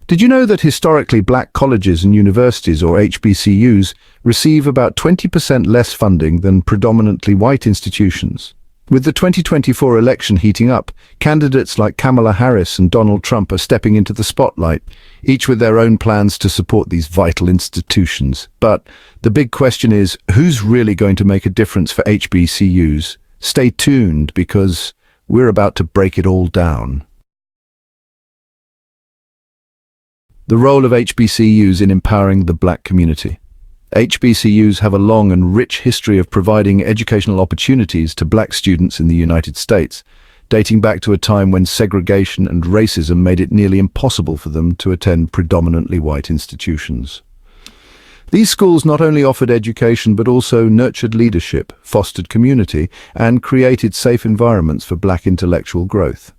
Did you know that historically black colleges and universities, or HBCUs, receive about 20% less funding than predominantly white institutions? With the 2024 election heating up, candidates like Kamala Harris and Donald Trump are stepping into the spotlight, each with their own plans to support these vital institutions. But the big question is, who's really going to make a difference for HBCUs? Stay tuned, because we're about to break it all down. The role of HBCUs in empowering the black community. HBCUs have a long and rich history of providing educational opportunities to black students in the United States, dating back to a time when segregation and racism made it nearly impossible for them to attend predominantly white institutions. These schools not only offered education but also nurtured leadership, fostered community, and created safe environments for black intellectual growth.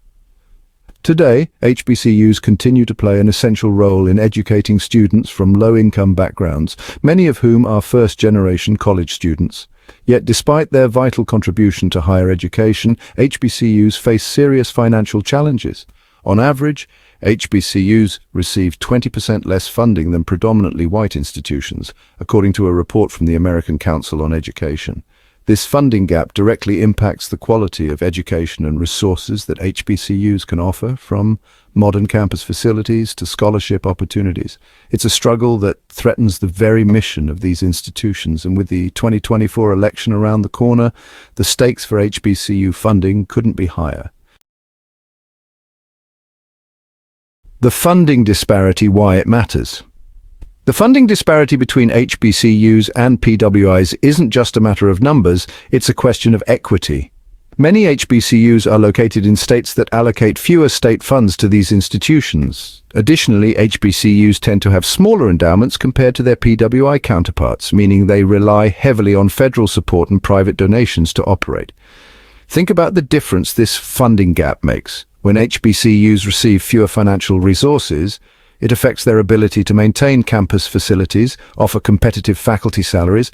Today, HBCUs continue to play an essential role in educating students from low-income backgrounds, many of whom are first-generation college students. Yet despite their vital contribution to higher education, HBCUs face serious financial challenges. On average, HBCUs receive 20% less funding than predominantly white institutions, according to a report from the American Council on Education. This funding gap directly impacts the quality of education and resources that HBCUs can offer, from modern campus facilities to scholarship opportunities. It's a struggle that threatens the very mission of these institutions, and with the 2024 election around the corner, the stakes for HBCU funding couldn't be higher. The funding disparity, why it matters. The funding disparity between HBCUs and PWIs isn't just a matter of numbers, it's a question of equity. Many HBCUs are located in states that allocate fewer state funds to these institutions. Additionally, HBCUs tend to have smaller endowments compared to their PWI counterparts, meaning they rely heavily on federal support and private donations to operate. Think about the difference this funding gap makes. When HBCUs receive fewer financial resources, it affects their ability to maintain campus facilities, offer competitive faculty salaries,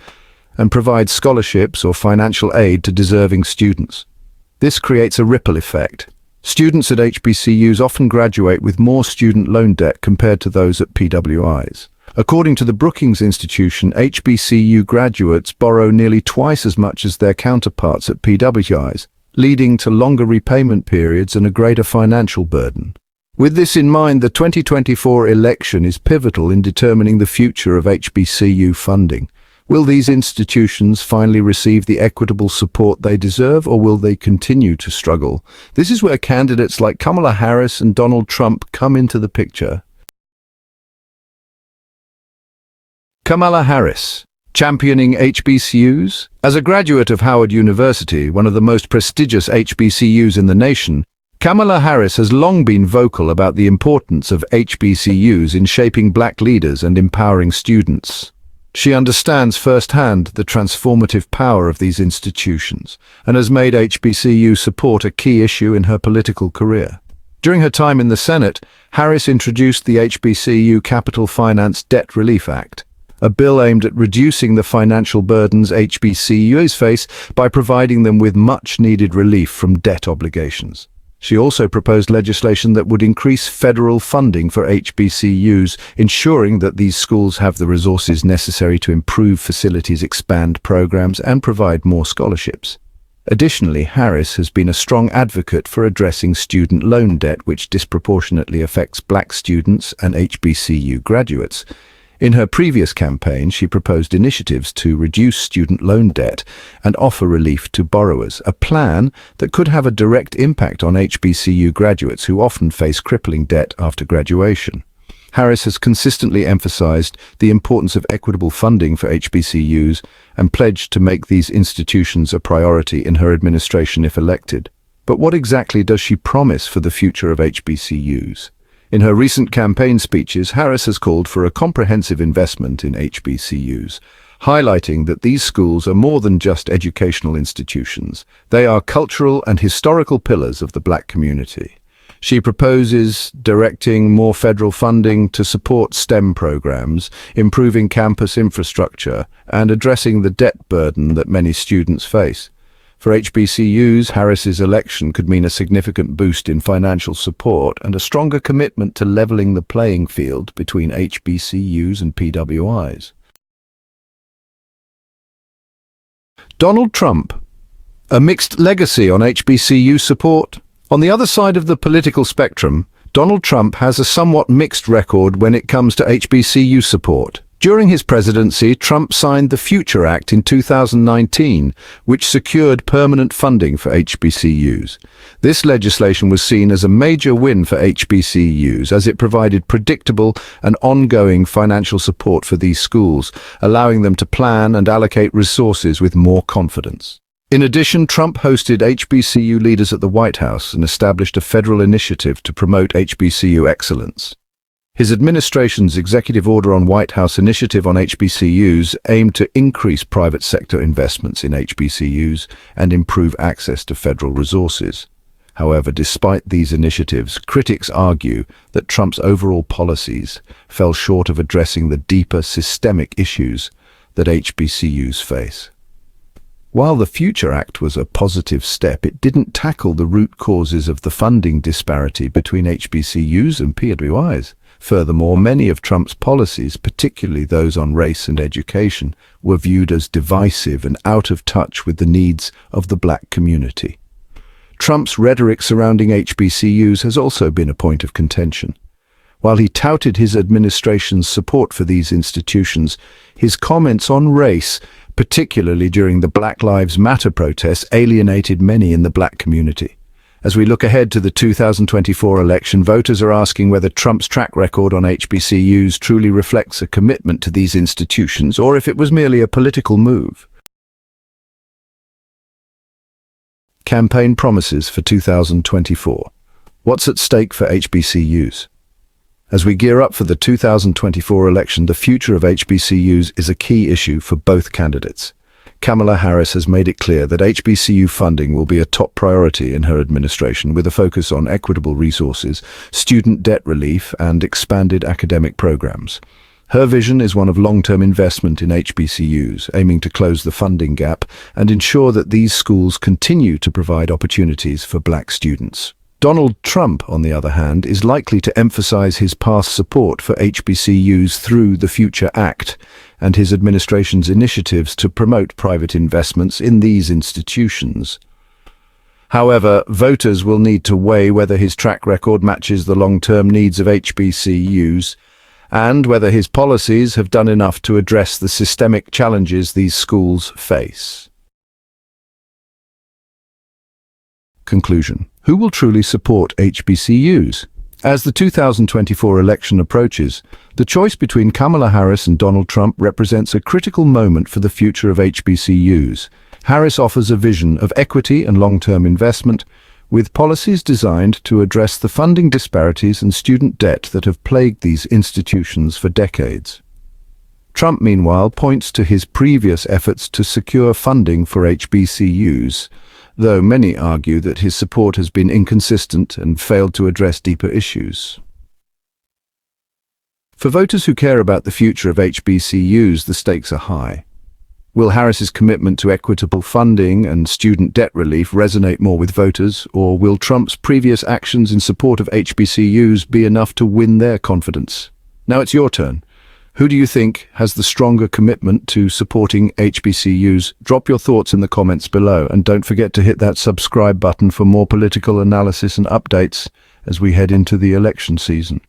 and provide scholarships or financial aid to deserving students. This creates a ripple effect. Students at HBCUs often graduate with more student loan debt compared to those at PWIs. According to the Brookings Institution, HBCU graduates borrow nearly twice as much as their counterparts at PWIs, leading to longer repayment periods and a greater financial burden. With this in mind, the 2024 election is pivotal in determining the future of HBCU funding. Will these institutions finally receive the equitable support they deserve, or will they continue to struggle? This is where candidates like Kamala Harris and Donald Trump come into the picture. Kamala Harris, championing HBCUs. As a graduate of Howard University, one of the most prestigious HBCUs in the nation, Kamala Harris has long been vocal about the importance of HBCUs in shaping black leaders and empowering students. She understands firsthand the transformative power of these institutions and has made HBCU support a key issue in her political career. During her time in the Senate, Harris introduced the HBCU Capital Finance Debt Relief Act, a bill aimed at reducing the financial burdens HBCUs face by providing them with much-needed relief from debt obligations. She also proposed legislation that would increase federal funding for HBCUs, ensuring that these schools have the resources necessary to improve facilities, expand programs, and provide more scholarships. Additionally, Harris has been a strong advocate for addressing student loan debt, which disproportionately affects black students and HBCU graduates. In her previous campaign, she proposed initiatives to reduce student loan debt and offer relief to borrowers, a plan that could have a direct impact on HBCU graduates who often face crippling debt after graduation. Harris has consistently emphasized the importance of equitable funding for HBCUs and pledged to make these institutions a priority in her administration if elected. But what exactly does she promise for the future of HBCUs? In her recent campaign speeches, Harris has called for a comprehensive investment in HBCUs, highlighting that these schools are more than just educational institutions. They are cultural and historical pillars of the black community. She proposes directing more federal funding to support STEM programs, improving campus infrastructure, and addressing the debt burden that many students face. For HBCUs, Harris's election could mean a significant boost in financial support and a stronger commitment to leveling the playing field between HBCUs and PWIs. Donald Trump, a mixed legacy on HBCU support. On the other side of the political spectrum, Donald Trump has a somewhat mixed record when it comes to HBCU support. During his presidency, Trump signed the Future Act in 2019, which secured permanent funding for HBCUs. This legislation was seen as a major win for HBCUs as it provided predictable and ongoing financial support for these schools, allowing them to plan and allocate resources with more confidence. In addition, Trump hosted HBCU leaders at the White House and established a federal initiative to promote HBCU excellence. His administration's executive order on White House initiative on HBCUs aimed to increase private sector investments in HBCUs and improve access to federal resources. However, despite these initiatives, critics argue that Trump's overall policies fell short of addressing the deeper systemic issues that HBCUs face. While the Future Act was a positive step, it didn't tackle the root causes of the funding disparity between HBCUs and PWIs. Furthermore, many of Trump's policies, particularly those on race and education, were viewed as divisive and out of touch with the needs of the black community. Trump's rhetoric surrounding HBCUs has also been a point of contention. While he touted his administration's support for these institutions, his comments on race, particularly during the Black Lives Matter protests, alienated many in the black community. As we look ahead to the 2024 election, voters are asking whether Trump's track record on HBCUs truly reflects a commitment to these institutions or if it was merely a political move. Campaign promises for 2024. What's at stake for HBCUs? As we gear up for the 2024 election, the future of HBCUs is a key issue for both candidates. Kamala Harris has made it clear that HBCU funding will be a top priority in her administration, with a focus on equitable resources, student debt relief, and expanded academic programs. Her vision is one of long-term investment in HBCUs, aiming to close the funding gap and ensure that these schools continue to provide opportunities for black students. Donald Trump, on the other hand, is likely to emphasize his past support for HBCUs through the Future Act and his administration's initiatives to promote private investments in these institutions. However, voters will need to weigh whether his track record matches the long-term needs of HBCUs and whether his policies have done enough to address the systemic challenges these schools face. Conclusion. Who will truly support HBCUs? As the 2024 election approaches, the choice between Kamala Harris and Donald Trump represents a critical moment for the future of HBCUs. Harris offers a vision of equity and long-term investment, with policies designed to address the funding disparities and student debt that have plagued these institutions for decades. Trump, meanwhile, points to his previous efforts to secure funding for HBCUs, though many argue that his support has been inconsistent and failed to address deeper issues. For voters who care about the future of HBCUs, the stakes are high. Will Harris's commitment to equitable funding and student debt relief resonate more with voters, or will Trump's previous actions in support of HBCUs be enough to win their confidence? Now it's your turn. Who do you think has the stronger commitment to supporting HBCUs? Drop your thoughts in the comments below, and don't forget to hit that subscribe button for more political analysis and updates as we head into the election season.